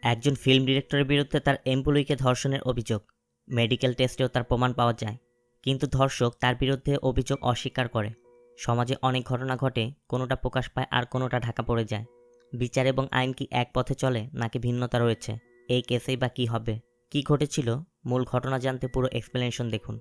একজন ফিল্ম ডিরেক্টরের বিরুদ্ধে তার এমপ্লয়িকে ধর্ষণের অভিযোগ। মেডিকেল টেস্টেও তার প্রমাণ পাওয়া যায়, কিন্তু ধর্ষক তার বিরুদ্ধে অভিযোগ অস্বীকার করে। সমাজে অনেক ঘটনা ঘটে, কোনোটা প্রকাশ পায় আর কোনোটা ঢাকা পড়ে যায়। বিচার এবং আইন কি এক পথে চলে নাকি ভিন্নতা রয়েছে? এই কেসেই বা কী হবে? কি ঘটেছিল? মূল ঘটনা জানতে পুরো এক্সপ্লেনেশন দেখুন।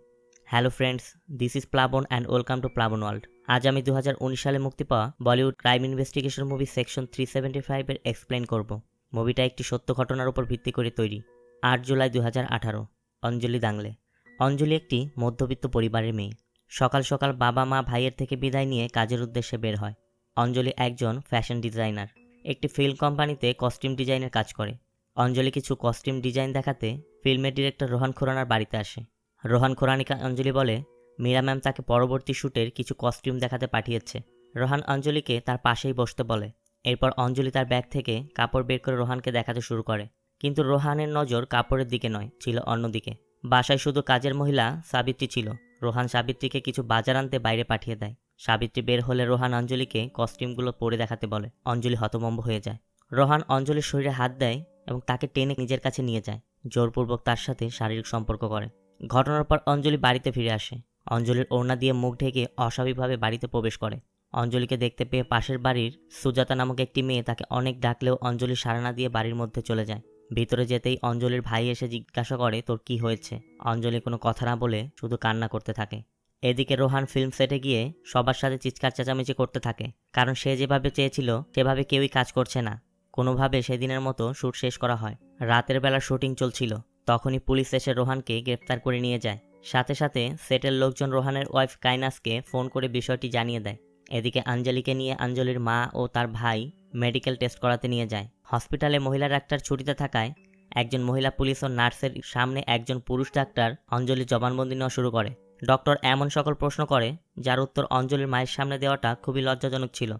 Hello friends, this is Plabon and welcome to Plabon world. আজ আমি 2019 সালে মুক্তি পাওয়া Bollywood crime investigation movie section 375-এর এক্সপ্লেন করব। মুভিটা একটি সত্য ঘটনার উপর ভিত্তি করে তৈরি। 8 জুলাই 2018। অঞ্জলি দাঙ্গলে। অঞ্জলি একটি মধ্যবিত্ত পরিবারের মেয়ে। সকাল সকাল বাবা মা ভাইয়ের থেকে বিদায় নিয়ে কাজের উদ্দেশ্যে বের হয়। অঞ্জলি একজন ফ্যাশন ডিজাইনার, একটি ফিল্ম কোম্পানিতে কস্টিউম ডিজাইনের কাজ করে। অঞ্জলি কিছু কস্টিউম ডিজাইন দেখাতে ফিল্মের ডিরেক্টর রোহান খুরানার বাড়িতে আসে। রোহান খুরানিকে অঞ্জলি বলে মীরা ম্যাম তাকে পরবর্তী শ্যুটের কিছু কস্টিউম দেখাতে পাঠিয়েছে। রোহান অঞ্জলিকে তার পাশেই বসতে বলে। এরপর অঞ্জলি তার ব্যাগ থেকে কাপড় বের করে রোহানকে দেখাতে শুরু করে, কিন্তু রোহানের নজর কাপড়ের দিকে নয়, ছিল অন্যদিকে। বাসায় শুধু কাজের মহিলা সাবিত্রী ছিল। রোহান সাবিত্রীকে কিছু বাজার আনতে বাইরে পাঠিয়ে দেয়। সাবিত্রী বের হলে রোহান অঞ্জলিকে কস্টিউমগুলো পরে দেখাতে বলে। অঞ্জলি হতভম্ব হয়ে যায়। রোহান অঞ্জলির শরীরে হাত দেয় এবং তাকে টেনে নিজের কাছে নিয়ে যায়। জোরপূর্বক তার সাথে শারীরিক সম্পর্ক করে। ঘটনার পর অঞ্জলি বাড়িতে ফিরে আসে। অঞ্জলির ওড়না দিয়ে মুখ ঢেকে অস্বাভাবিকভাবে বাড়িতে প্রবেশ করে। অঞ্জলিকে দেখতে পেয়ে পাশের বাড়ির সুজাতা নামক একটি মেয়ে তাকে অনেক ডাকলেও অঞ্জলি সাড়া না দিয়ে বাড়ির মধ্যে চলে যায়। ভিতরে যেতেই অঞ্জলির ভাই এসে জিজ্ঞাসা করে তোর কি হয়েছে। অঞ্জলি কোনো কথা না বলে শুধু কান্না করতে থাকে। এদিকে রোহান ফিল্ম সেটে গিয়ে সবার সাথে চিৎকার চেঁচামেচি করতে থাকে, কারণ সে যেভাবে চেয়েছিল সেভাবে কেউই কাজ করছে না। কোনোভাবে সেদিনের মতো শ্যুট শেষ করা হয়। রাতের বেলা শুটিং চলছিল, তখনই পুলিশ এসে রোহানকে গ্রেপ্তার করে নিয়ে যায়। সাথে সাথে সেটের লোকজন রোহানের ওয়াইফ কাইনাসকে ফোন করে বিষয়টি জানিয়ে দেয়। এদিকে অঞ্জলিকে নিয়ে অঞ্জলির মা ও তার ভাই মেডিকেল টেস্ট করাতে নিয়ে যায়। হসপিটালে মহিলা ডাক্তার ছুটিতে থাকায় একজন মহিলা পুলিশ ও নার্সের সামনে একজন পুরুষ ডাক্তার অঞ্জলির জবানবন্দি নেওয়া শুরু করে। ডক্টর এমন সকল প্রশ্ন করে যার উত্তর অঞ্জলির মায়ের সামনে দেওয়াটা খুবই লজ্জাজনক ছিল।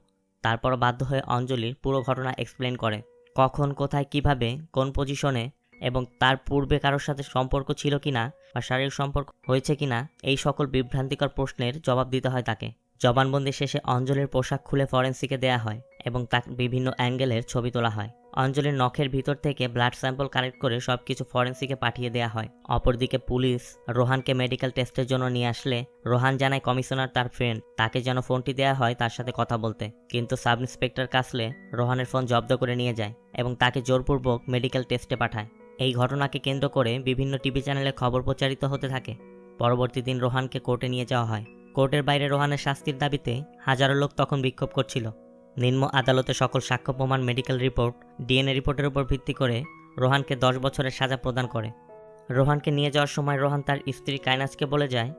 তারপর বাধ্য হয়ে অঞ্জলির পুরো ঘটনা এক্সপ্লেন করে, কখন কোথায় কিভাবে কোন পজিশনে এবং তার পূর্বে কারোর সাথে সম্পর্ক ছিল কিনা বা শারীরিক সম্পর্ক হয়েছে কিনা, এই সকল বিভ্রান্তিকর প্রশ্নের জবাব দিতে হয় তাকে। জবানবন্দি শেষে অঞ্জলির পোশাক খুলে ফরেন্সিকে দেয়া হয় এবং তার বিভিন্ন অ্যাঙ্গেলের ছবি তোলা হয়। অঞ্জলির নখের ভিতর থেকে ব্লাড স্যাম্পল কালেক্ট করে সবকিছু ফরেন্সিকে পাঠিয়ে দেয়া হয়। অপরদিকে পুলিশ রোহানকে মেডিকেল টেস্টের জন্য নিয়ে আসলে রোহান জানায় কমিশনার তার ফ্রেন্ড, তাকে যেন ফোনটি দেয়া হয় তার সাথে কথা বলতে। কিন্তু সাব ইন্সপেক্টর কাসলে রোহানের ফোন জব্দ করে নিয়ে যায় এবং তাকে জোরপূর্বক মেডিকেল টেস্টে পাঠায়। এই ঘটনাকে কেন্দ্র করে বিভিন্ন টিভি চ্যানেলে খবর প্রচারিত হতে থাকে। পরবর্তী দিন রোহানকে কোর্টে নিয়ে যাওয়া হয়। কোর্টের বাইরে রোহানের শাস্তির দাবিতে হাজারো লোক তখন বিক্ষোভ করছিল। নিম্ন আদালতে সকল সাক্ষ্য প্রমাণ, মেডিকেল রিপোর্ট, ডিএনএ রিপোর্টের উপর ভিত্তি করে রোহানকে 10 বছরের সাজা প্রদান করে। রোহানকে নিয়ে যাওয়ার সময় রোহান তার স্ত্রী কাইনাসকে বলে যায়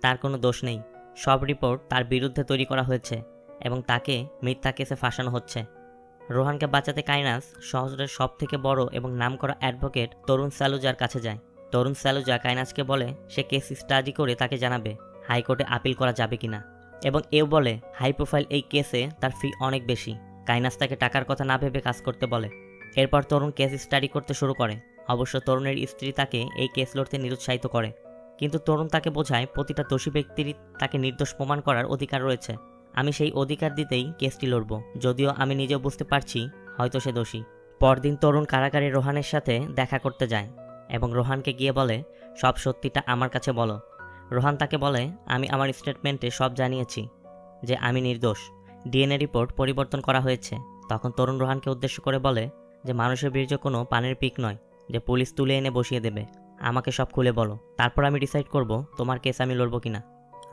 তার কোনো দোষ নেই, সব রিপোর্ট তার বিরুদ্ধে তৈরি করা হয়েছে এবং তাকে মিথ্যা কেসে ফাঁসানো হচ্ছে। রোহানকে বাঁচাতে কাইনাস শহরের সব থেকে বড় এবং নামকরা অ্যাডভোকেট তরুণ সালুজার কাছে যায়। তরুণ সালুজা কাইনাসকে বলে সে কেস স্টাডি করে তাকে জানাবে হাইকোর্টে আপিল করা যাবে কিনা, এবং এও বলে হাই প্রোফাইল এই কেসে তার ফি অনেক বেশি। কাইনাস তাকে টাকার কথা না ভেবে কাজ করতে বলে। এরপর তরুণ কেস স্টাডি করতে শুরু করে। অবশ্য তরুণের স্ত্রী তাকে এই কেস লড়তে নিরুৎসাহিত করে, কিন্তু তরুণ তাকে বোঝায় প্রতিটা দোষী ব্যক্তিরই তাকে নির্দোষ প্রমাণ করার অধিকার রয়েছে। আমি সেই অধিকার দিতেই কেসটি লড়ব, যদিও আমি নিজেও বুঝতে পারছি হয়তো সে দোষী। পরদিন তরুণ কারাগারে রোহানের সাথে দেখা করতে যায় এবং রোহানকে গিয়ে বলে সব সত্যিটা আমার কাছে বলো। রোহান তাকে বলে আমি আমার স্টেটমেন্টে সব জানিয়েছি যে আমি নির্দোষ। ডিএনএ রিপোর্ট পরিবর্তন করা হয়েছে। তখন তরুণ রোহানকে উদ্দেশ্য করে বলে যে মানুষের বীর্য কোনো পানের পিক নয় যে পুলিশ তুলে এনে বসিয়ে দেবে। আমাকে সব খুলে বলো, তারপর আমি ডিসাইড করব তোমার কেস আমি লড়ব কিনা।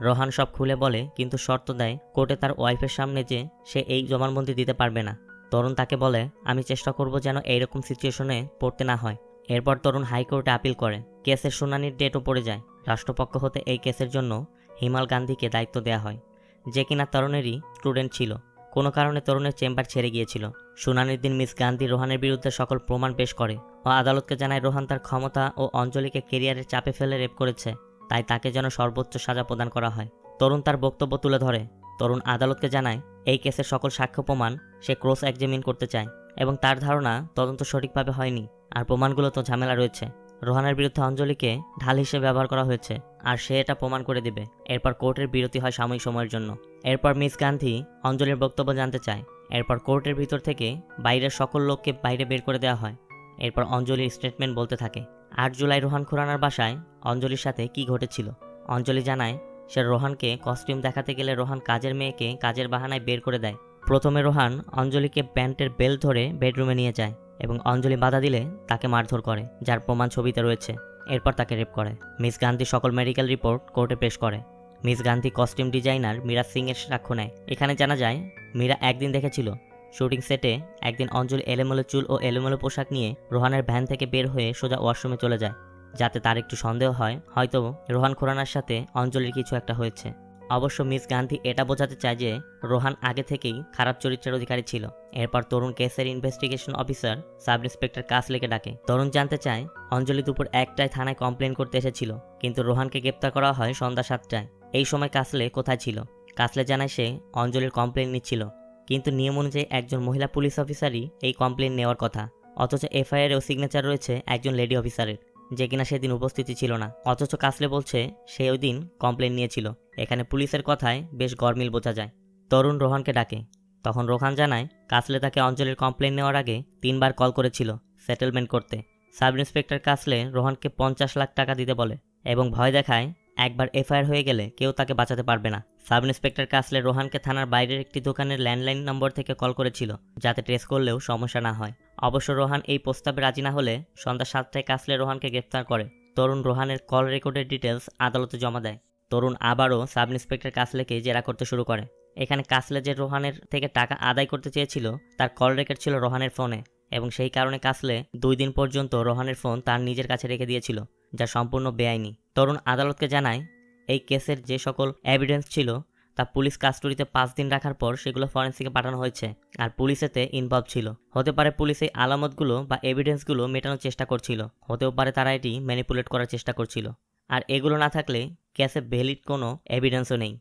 রোহান সব খুলে বলে, কিন্তু শর্ত দেয় কোর্টে তার ওয়াইফের সামনে যে সে এই জবানবন্দি দিতে পারবে না। তরুণ তাকে বলে আমি চেষ্টা করব যেন এইরকম সিচুয়েশনে পড়তে না হয়। এরপর তরুণ হাইকোর্টে আপিল করে। কেসের শুনানির ডেটও পড়ে যায়। রাষ্ট্রপক্ষ হতে এই কেসের জন্য হিমাল গান্ধীকে দায়িত্ব দেওয়া হয়, যে কিনা তরুণেরই স্টুডেন্ট ছিল। কোনো কারণে তরুণের চেম্বার ছেড়ে গিয়েছিল। শুনানির দিন মিস গান্ধী রোহানের বিরুদ্ধে সকল প্রমাণ পেশ করে ও আদালতকে জানায় রোহান তার ক্ষমতা ও অঞ্জলিকে কেরিয়ারের চাপে ফেলে রেপ করেছে, তাই তাকে যেন সর্বোচ্চ সাজা প্রদান করা হয়। তরুণ তার বক্তব্য তুলে ধরে। তরুণ আদালতকে জানায় এই কেসের সকল সাক্ষ্য প্রমাণ সে ক্রস এক্সামিন করতে চায় এবং তার ধারণা তদন্ত সঠিকভাবে হয়নি আর প্রমাণগুলো তো ঝামেলা রয়েছে। রোহানের বিরুদ্ধে অঞ্জলিকে ঢাল হিসেবে ব্যবহার করা হয়েছে আর সে এটা প্রমাণ করে দিবে। এরপর কোর্টের বিরতি হয় সাময়িক সময়ের জন্য। এরপর মিস গান্ধী অঞ্জলির বক্তব্য জানতে চায়। এরপর কোর্টের ভিতর থেকে বাইরের সকল লোককে বাইরে বের করে দেওয়া হয় এরপর অঞ্জলির স্টেটমেন্ট বলতে থাকে। 8 জুলাই রোহান খুরানার বাসায় অঞ্জলির সাথে কি ঘটেছিল। অঞ্জলি জানায় সে রোহানকে কস্টিউম দেখাতে গেলে রোহান কাজের মেয়েকে কাজের বাহানায় বের করে দেয়। প্রথমে রোহান অঞ্জলিকে প্যান্টের বেল্ট ধরে বেডরুমে নিয়ে যায় এবং অঞ্জলি বাধা দিলে তাকে মারধর করে, যার প্রমাণ ছবিতে রয়েছে। এরপর তাকে রেপ করে। মিস গান্ধী সকল মেডিকেল রিপোর্ট কোর্টে পেশ করে। Miss Gandhi costume designer Meera Singh এর সাক্ষ্য নেয়। এখানে জানা যায় মীরা একদিন দেখেছিল শুটিং সেটে একদিন অঞ্জলি এলোমেলো চুল ও এলোমেলো পোশাক নিয়ে রোহানের ভ্যান থেকে বের হয়ে সোজা ওয়াশরুমে চলে যায়, যাতে তার একটু সন্দেহ হয় হয়তো রোহান খুরানার সাথে অঞ্জলির কিছু একটা হয়েছে। অবশ্য মিস গান্ধী এটা বোঝাতে চায় যে রোহান আগে থেকেই খারাপ চরিত্রের অধিকারী ছিল। এরপর তরুণ কেসের ইনভেস্টিগেশন অফিসার সাব ইন্সপেক্টর কাসলেকে ডাকে। তরুণ জানতে চায় অঞ্জলি দুপুর 1টায় থানায় কমপ্লেন করতে এসেছিল, কিন্তু রোহানকে গ্রেপ্তার করা হয় সন্ধ্যা 7টায়। এই সময় কাসলে কোথায় ছিল? কাসলে জানায় সে অঞ্জলির কমপ্লেন নিচ্ছিল, কিন্তু নিয়ম অনুযায়ী একজন মহিলা পুলিশ অফিসারই এই কমপ্লেন নেওয়ার কথা। অথচ এফআইআরেও সিগনেচার রয়েছে একজন লেডি অফিসারের, যে কিনা সেদিন উপস্থিতি ছিল না। অথচ কাসলে বলছে সে ওই দিন কমপ্লেন নিয়েছিল। এখানে পুলিশের কথায় বেশ গরমিল বোঝা যায়। তরুণ রোহানকে ডাকে। তখন রোহান জানায় কাসলে তাকে অঞ্জলির কমপ্লেন নেওয়ার আগে 3বার কল করেছিল সেটেলমেন্ট করতে। সাব ইন্সপেক্টর কাসলে রোহানকে 50 লাখ টাকা দিতে বলে এবং ভয় দেখায় একবার এফআইআর হয়ে গেলে কেউ তাকে বাঁচাতে পারবে না। সাব ইন্সপেক্টর কাসলে রোহানকে থানার বাইরের একটি দোকানের ল্যান্ডলাইন নম্বর থেকে কল করেছিল, যাতে ট্রেস করলেও সমস্যা না হয়। অবশ্য রোহান এই প্রস্তাবে রাজি না হলে সন্ধ্যা 7টায় কাসলে রোহানকে গ্রেফতার করে। তরুণ রোহানের কল রেকর্ডের ডিটেলস আদালতে জমা দেয়। তরুণ আবারও সাব ইন্সপেক্টর কাসলেকে জেরা করতে শুরু করে। এখানে কাসলে যে রোহানের থেকে টাকা আদায় করতে চেয়েছিল তার কল রেকর্ড ছিল রোহানের ফোনে, এবং সেই কারণে কাসলে 2 দিন পর্যন্ত রোহানের ফোন তার নিজের কাছে রেখে দিয়েছিল, যা সম্পূর্ণ বেআইনি। তরুণ আদালতকে জানায় এই কেসের যে সকল এভিডেন্স ছিল তা পুলিশ কাস্টডিতে 5 দিন রাখার পর সেগুলো ফরেন্সিকে পাঠানো হয়েছে, আর পুলিশ এতে ইনভলভ ছিল। হতে পারে পুলিশ এই আলামতগুলো বা এভিডেন্সগুলো মেটানোর চেষ্টা করছিল, হতেও পারে তারা এটি ম্যানিপুলেট করার চেষ্টা করছিল। আর এগুলো না থাকলে কেসে ভ্যালিড কোনো এভিডেন্সও নেই।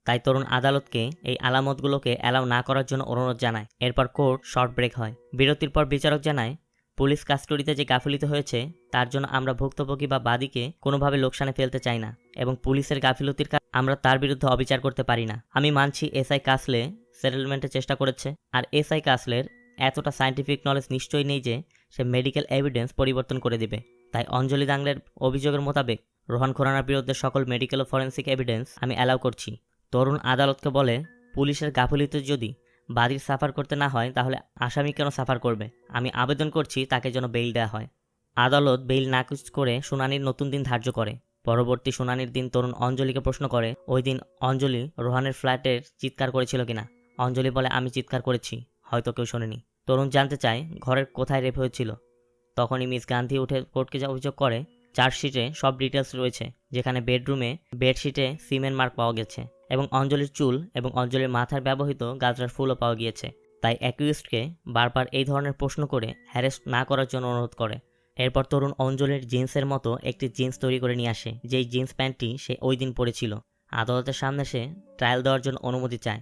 তাই তরুণ আদালতকে এই আলামতগুলোকে অ্যালাউ না করার জন্য অনুরোধ জানায়। এরপর কোর্ট শর্ট ব্রেক হয়। বিরতির পর বিচারক জানায় পুলিশ কাস্টডিতে যে গাফিলতি হয়েছে তার জন্য আমরা ভুক্তভোগী বা বাদীকে কোনোভাবে লোকসানে ফেলতে চাই না, এবং পুলিশের গাফিলতির আমরা তার বিরুদ্ধে অবিচার করতে পারি না। আমি মানছি এসআই কাসলে সেটেলমেন্টের চেষ্টা করেছে, আর এসআই কাসলের এতটা সায়েন্টিফিক নলেজ নিশ্চয়ই নেই যে সে মেডিকেল এভিডেন্স পরিবর্তন করে দিবে। তাই অঞ্জলি দাঙ্গলের অভিযোগের মোতাবেক রোহান খুরানার বিরুদ্ধে সকল মেডিকেল ও ফরেন্সিক এভিডেন্স আমি অ্যালাউ করছি। তরুণ আদালতকে বলে পুলিশের গাফিলতি যদি বাদীর সাফার করতে না হয় তাহলে আসামি কেন সাফার করবে? আমি আবেদন করছি তাকে যেন বেইল দেওয়া হয়। আদালত বেইল নাকচ করে শুনানির নতুন দিন ধার্য করে। পরবর্তী শুনানির দিন তরুণ অঞ্জলিকে প্রশ্ন করে ওই দিন অঞ্জলি রোহানের ফ্ল্যাটের চিৎকার করেছিল কিনা। অঞ্জলি বলে আমি চিৎকার করেছি, হয়তো কেউ শোনেনি। তরুণ জানতে চায় ঘরের কোথায় রেপ হয়েছিল। তখনই মিস গান্ধী উঠে কোর্টকে যা অভিযোগ করে চার্জশিটে সব ডিটেলস রয়েছে, যেখানে বেডরুমে বেডশিটে সিমেন্ট মার্ক পাওয়া গেছে এবং অঞ্জলির চুল এবং অঞ্জলির মাথার ব্যবহৃত গাজরার ফুলও পাওয়া গিয়েছে। তাই অ্যাকিউজডকে বারবার এই ধরনের প্রশ্ন করে হ্যারেস্ট না করার জন্য অনুরোধ করে। এরপর তরুণ অঞ্জলির জিন্সের মতো একটি জিন্স তৈরি করে নিয়ে আসে, যেই জিন্স প্যান্টটি সে ওই দিন পরেছিল। আদালতের সামনে সে ট্রায়াল দেওয়ার জন্য অনুমতি চায়।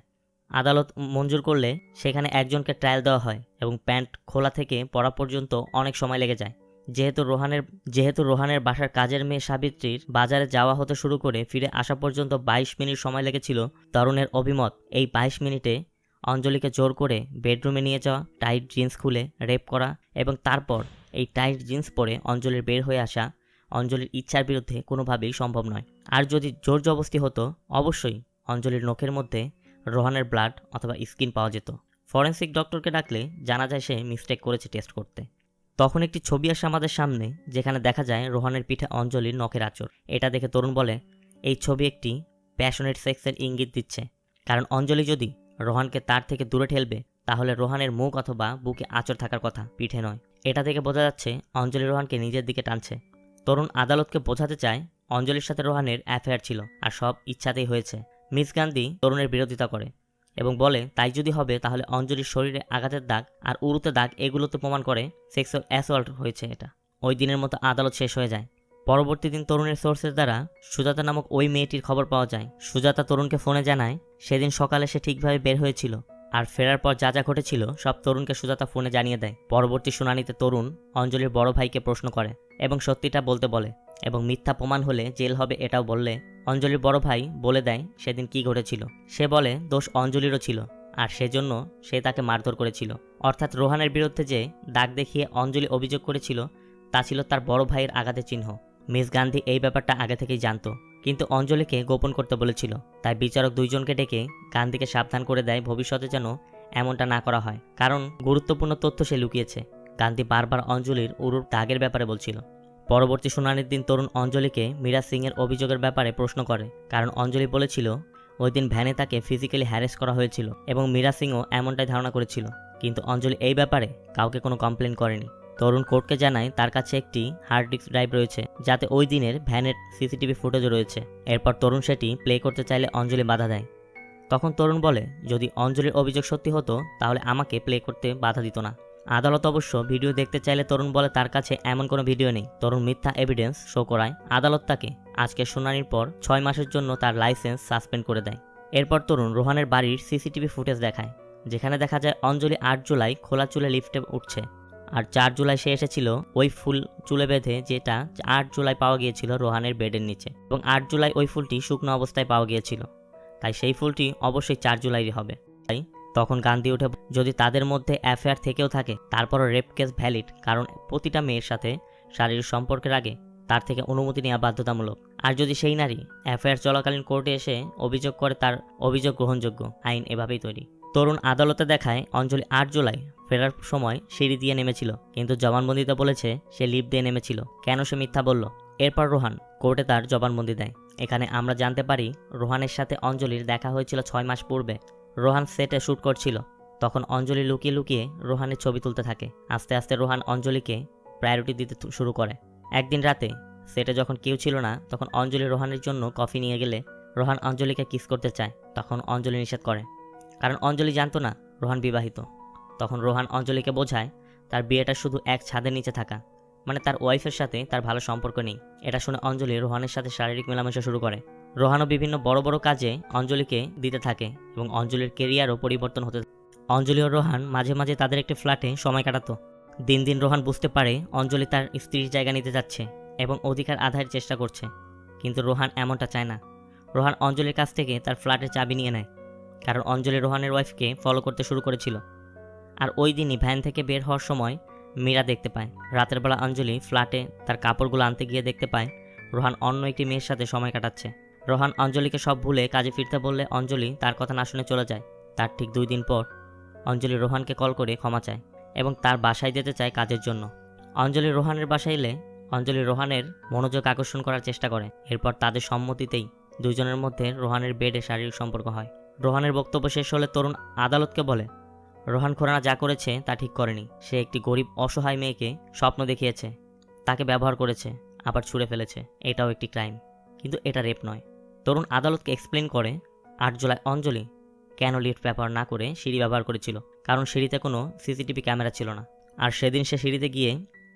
আদালত মঞ্জুর করলে সেখানে একজনকে ট্রায়াল দেওয়া হয় এবং প্যান্ট খোলা থেকে পরা পর্যন্ত অনেক সময় লেগে যায়। যেহেতু রোহানের বাসার কাজের মেয়ে সাবিত্রীর বাজারে যাওয়া হতে শুরু করে ফিরে আসা পর্যন্ত 22 মিনিট সময় লেগেছিল, তরুণের অভিমত এই 22 মিনিটে অঞ্জলিকে জোর করে বেডরুমে নিয়ে যাওয়া, টাইট জিন্স খুলে রেপ করা এবং তারপর এই টাইট জিন্স পরে অঞ্জলির বের হয়ে আসা অঞ্জলির ইচ্ছার বিরুদ্ধে কোনোভাবেই সম্ভব নয়। আর যদি জোর জবরদস্তি হতো অবশ্যই অঞ্জলির নখের মধ্যে রোহানের ব্লাড অথবা স্কিন পাওয়া যেত। ফরেন্সিক ডক্টরকে ডাকলে জানা যায় সে মিস্টেক করেছে টেস্ট করতে। তখন একটি ছবি আসে আমাদের সামনে, যেখানে দেখা যায় রোহানের পিঠে অঞ্জলির নখের আঁচড়। এটা দেখে তরুণ বলে এই ছবি একটি প্যাশনেট সেক্সের ইঙ্গিত দিচ্ছে, কারণ অঞ্জলি যদি রোহানকে তার থেকে দূরে ঠেলবে তাহলে রোহানের মুখ অথবা বুকে আঁচড় থাকার কথা, পিঠে নয়। এটা থেকে বোঝা যাচ্ছে অঞ্জলি রোহানকে নিজের দিকে টানছে। তরুণ আদালতকে বোঝাতে চায় অঞ্জলির সাথে রোহানের অ্যাফেয়ার ছিল আর সব ইচ্ছাতেই হয়েছে। মিস গান্ধী তরুণের বিরোধিতা করে এবং বলে তাই যদি হবে তাহলে অঞ্জলির শরীরে আঘাতের দাগ আর উরুতে দাগ এগুলো তো প্রমাণ করে সেক্সুয়াল অ্যাসল্ট হয়েছে। এটা ওই দিনের মতো আদালত শেষ হয়ে যায়। পরবর্তী দিন তরুণের সোর্সের দ্বারা সুজাতা নামক ওই মেয়েটির খবর পাওয়া যায়। সুজাতা তরুণকে ফোনে জানায় সেদিন সকালে সে ঠিকভাবে বের হয়েছিল, আর ফেরার পর যা যা ঘটেছিল সব তরুণকে সুজাতা ফোনে জানিয়ে দেয়। পরবর্তী শুনানিতে তরুণ অঞ্জলির বড় ভাইকে প্রশ্ন করে এবং সত্যিটা বলতে বলে, এবং মিথ্যা প্রমাণ হলে জেল হবে এটাও বললে অঞ্জলির বড় ভাই বলে দেয় সেদিন কি ঘটেছিল। সে বলে দোষ অঞ্জলিরও ছিল, আর সেজন্য সে তাকে মারধর করেছিল। অর্থাৎ রোহানের বিরুদ্ধে যে দাগ দেখিয়ে অঞ্জলি অভিযোগ করেছিল তা ছিল তার বড় ভাইয়ের আঘাতের চিহ্ন। মিস গান্ধী এই ব্যাপারটা আগে থেকেই জানতো, কিন্তু অঞ্জলিকে গোপন করতে বলেছিল। তাই বিচারক দুইজনকে ডেকে গান্ধীকে সাবধান করে দেয় ভবিষ্যতে যেন এমনটা না করা হয়, কারণ গুরুত্বপূর্ণ তথ্য সে লুকিয়েছে। গান্ধী বারবার অঞ্জলির উরুর দাগের ব্যাপারে বলছিল। পরবর্তী শুনানির দিন তরুণ অঞ্জলিকে মীরা সিং এর অভিযোগের ব্যাপারে প্রশ্ন করে, কারণ অঞ্জলি বলেছিল ওই দিন ভ্যানে তাকে ফিজিক্যালি হ্যারেস করা হয়েছিল এবং মীরা সিংও এমনটাই ধারণা করেছিল। কিন্তু অঞ্জলি এই ব্যাপারে কাউকে কোনো কমপ্লেন করেনি। তরুণ কোর্টকে জানায় তার কাছে একটি হার্ড ডিস্ক ড্রাইভ রয়েছে যাতে ওই দিনের ভ্যানের সিসিটিভি ফুটেজও রয়েছে। এরপর তরুণ সেটি প্লে করতে চাইলে অঞ্জলি বাধা দেয়। তখন তরুণ বলে যদি অঞ্জলির অভিযোগ সত্যি হতো তাহলে আমাকে প্লে করতে বাধা দিত না। আদালত অবশ্য ভিডিও দেখতে চাইলে তরুণ বলে তার কাছে এমন কোনো ভিডিও নেই। তরুণ মিথ্যা এভিডেন্স শো করায় আদালত তাকে আজকের শুনানির পর 6 মাসের জন্য তার লাইসেন্স সাসপেন্ড করে দেয়। এরপর তরুণ রোহানের বাড়ির সিসিটিভি ফুটেজ দেখায়, যেখানে দেখা যায় অঞ্জলি 8 জুলাই খোলা চুলে লিফটে উঠছে, আর 4 জুলাই সে এসেছিল ওই ফুল চুলে বেঁধে, যেটা 8 জুলাই পাওয়া গিয়েছিল রোহানের বেডের নিচে, এবং 8 জুলাই ওই ফুলটি শুকনো অবস্থায় পাওয়া গিয়েছিল। তাই সেই ফুলটি অবশ্যই 4 জুলাইই হবে। তাই তখন গান্ধী উঠে যদি তাদের মধ্যে অ্যাফেয়ার থেকেও থাকে তারপরও রেপ কেস ভ্যালিড, কারণ প্রতিটা মেয়ের সাথে শারীরিক সম্পর্কের আগে তার থেকে অনুমতি নেওয়া বাধ্যতামূলক। আর যদি সেই নারী অ্যাফেয়ার চলাকালীন কোর্টে এসে অভিযোগ করে তার অভিযোগ গ্রহণযোগ্য। আইন এভাবেই তৈরি। তরুণ আদালতে দেখায় অঞ্জলি 8 জুলাই ফেরার সময় সিঁড়ি দিয়ে নেমেছিল, কিন্তু জবানবন্দিতে বলেছে সে লিফট দিয়ে নেমেছিল। কেন সে মিথ্যা বলল? এরপর রোহান কোর্টে তার জবানবন্দি দেয়। এখানে আমরা জানতে পারি রোহানের সাথে অঞ্জলির দেখা হয়েছিল 6 মাস পূর্বে। রোহান সেটে শ্যুট করছিল, তখন অঞ্জলি লুকিয়ে লুকিয়ে রোহানের ছবি তুলতে থাকে। আস্তে আস্তে রোহান অঞ্জলিকে প্রায়োরিটি দিতে শুরু করে। একদিন রাতে সেটে যখন কেউ ছিল না তখন অঞ্জলি রোহানের জন্য কফি নিয়ে গেলে রোহান অঞ্জলিকে কিস করতে চায়, তখন অঞ্জলি নিষেধ করে, কারণ অঞ্জলি জানতো না রোহান বিবাহিত। তখন রোহান অঞ্জলিকে বোঝায় তার বিয়েটা শুধু এক ছাদের নিচে থাকা, মানে তার ওয়াইফের সাথে তার ভালো সম্পর্ক নেই। এটা শুনে অঞ্জলি রোহানের সাথে শারীরিক মেলামেশা শুরু করে। রোহানও বিভিন্ন বড় বড় কাজে অঞ্জলিকে দিতে থাকে এবং অঞ্জলির কেরিয়ারও পরিবর্তন হতে থাকে। অঞ্জলি ও রোহান মাঝে মাঝে তাদের একটি ফ্ল্যাটে সময় কাটাতো। দিন দিন রোহান বুঝতে পারে অঞ্জলি তার স্ত্রীর জায়গা নিতে যাচ্ছে এবং অধিকার আদায়ের চেষ্টা করছে, কিন্তু রোহান এমনটা চায় না। রোহান অঞ্জলির কাছ থেকে তার ফ্ল্যাটের চাবি নিয়ে নেয়, কারণ অঞ্জলি রোহানের ওয়াইফকে ফলো করতে শুরু করেছিল। আর ওই দিনই ভ্যান থেকে বের হওয়ার সময় মীরা দেখতে পায়। রাতের বেলা অঞ্জলি ফ্ল্যাটে তার কাপড়গুলো আনতে গিয়ে দেখতে পায় রোহান অন্য একটি মেয়ের সাথে সময় কাটাচ্ছে। রোহান অঞ্জলিকে সব ভুলে কাজে ফিরতে বললে অঞ্জলি তার কথা না শুনে চলে যায়। তার ঠিক 2 দিন পর অঞ্জলি রোহানকে কল করে ক্ষমা চায় এবং তার বাসায় যেতে চায় কাজের জন্য। অঞ্জলি রোহানের বাসায় এলে অঞ্জলি রোহানের মনোযোগ আকর্ষণ করার চেষ্টা করে। এরপর তাদের সম্মতিতেই দুজনের মধ্যে রোহানের বেডে শারীরিক সম্পর্ক হয়। রোহানের বক্তব্য শেষ হলে তরুণ আদালতকে বলে রোহান খোরানা যা করেছে তা ঠিক করেনি। সে একটি গরিব অসহায় মেয়েকে স্বপ্ন দেখিয়েছে, তাকে ব্যবহার করেছে, আবার ছুঁড়ে ফেলেছে। এটাও একটি ক্রাইম, কিন্তু এটা রেপ নয়। তরুণ আদালতকে এক্সপ্লেন করে 8 জুলাই অঞ্জলি কেন লিফট ব্যবহার না করে সিঁড়ি ব্যবহার করেছিল, কারণ সিঁড়িতে কোনো সিসিটিভি ক্যামেরা ছিল না। আর সেদিন সে সিঁড়িতে গিয়ে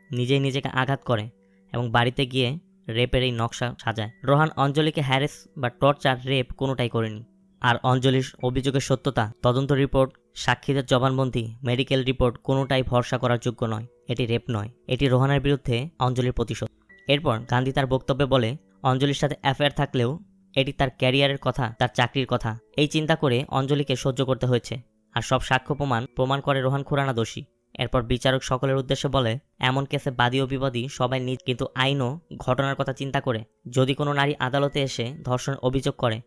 নিজেই নিজেকে আঘাত করে এবং বাড়িতে গিয়ে রেপের এই নকশা সাজায়। রোহান অঞ্জলিকে হ্যারেস বা টর্চার, রেপ কোনোটাই করেনি। আর অঞ্জলির অভিযোগের সত্যতা, তদন্ত রিপোর্ট, সাক্ষীদের জবানবন্দি, মেডিকেল রিপোর্ট কোনোটাই ভরসা করার যোগ্য নয়। এটি রেপ নয়, এটি রোহানের বিরুদ্ধে অঞ্জলির প্রতিশোধ। এরপর গান্ধী তার বক্তব্যে বলে অঞ্জলির সাথে অ্যাফেয়ার থাকলেও এটি তার ক্যারিয়ারের কথা, তার চাকরির কথা। এই চিন্তা করে অঞ্জলিকে সহ্য করতে হয়েছে। আর সব সাক্ষ্য প্রমাণ করে রোহান খুরানা দোষী। এরপর বিচারক সকলের উদ্দেশ্যে বলে এমন কেসে বাদী ও বিবাদী সবাই নিজ, কিন্তু আইনও ঘটনার কথা চিন্তা করে যদি কোনো নারী আদালতে এসে ধর্ষণের অভিযোগ করে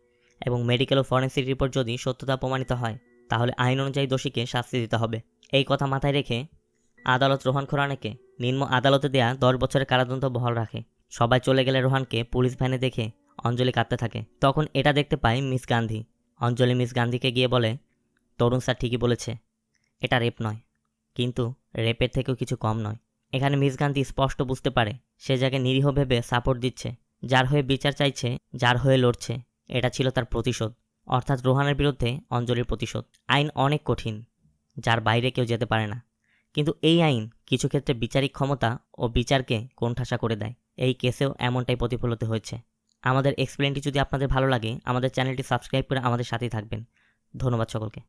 এবং মেডিকেল ও ফরেন্সিক রিপোর্ট যদি সত্যতা প্রমাণিত হয় তাহলে আইন অনুযায়ী দোষীকে শাস্তি দিতে হবে। এই কথা মাথায় রেখে আদালত রোহান খুরানাকে নিম্ন আদালতে দেয়া 10 বছরের কারাদণ্ড বহাল রাখে। সবাই চলে গেলে রোহানকে পুলিশ ভ্যানে দেখে অঞ্জলি কাঁদতে থাকে। তখন এটা দেখতে পায় মিস গান্ধী। অঞ্জলি মিস গান্ধীকে গিয়ে বলে তরুণ স্যার ঠিকই বলেছে, এটা রেপ নয়, কিন্তু রেপের থেকেও কিছু কম নয়। এখানে মিস গান্ধী স্পষ্ট বুঝতে পারে সে যাকে নিরীহ ভেবে সাপোর্ট দিচ্ছে, যার হয়ে বিচার চাইছে, যার হয়ে লড়ছে, এটা ছিল তার প্রতিশোধ, অর্থাৎ রোহানের বিরুদ্ধে অঞ্জলির প্রতিশোধ। আইন অনেক কঠিন, যার বাইরে কেউ যেতে পারে না, কিন্তু এই আইন কিছু ক্ষেত্রে বিচারিক ক্ষমতা ও বিচারকে কোণঠাসা করে দেয়। এই কেসেও এমনটাই প্রতিফলিত হয়েছে। আমাদের এক্সপ্লেনটি যদি আপনাদের ভালো লাগে আমাদের চ্যানেলটি সাবস্ক্রাইব করে আমাদের সাথেই থাকবেন। ধন্যবাদ সকলকে।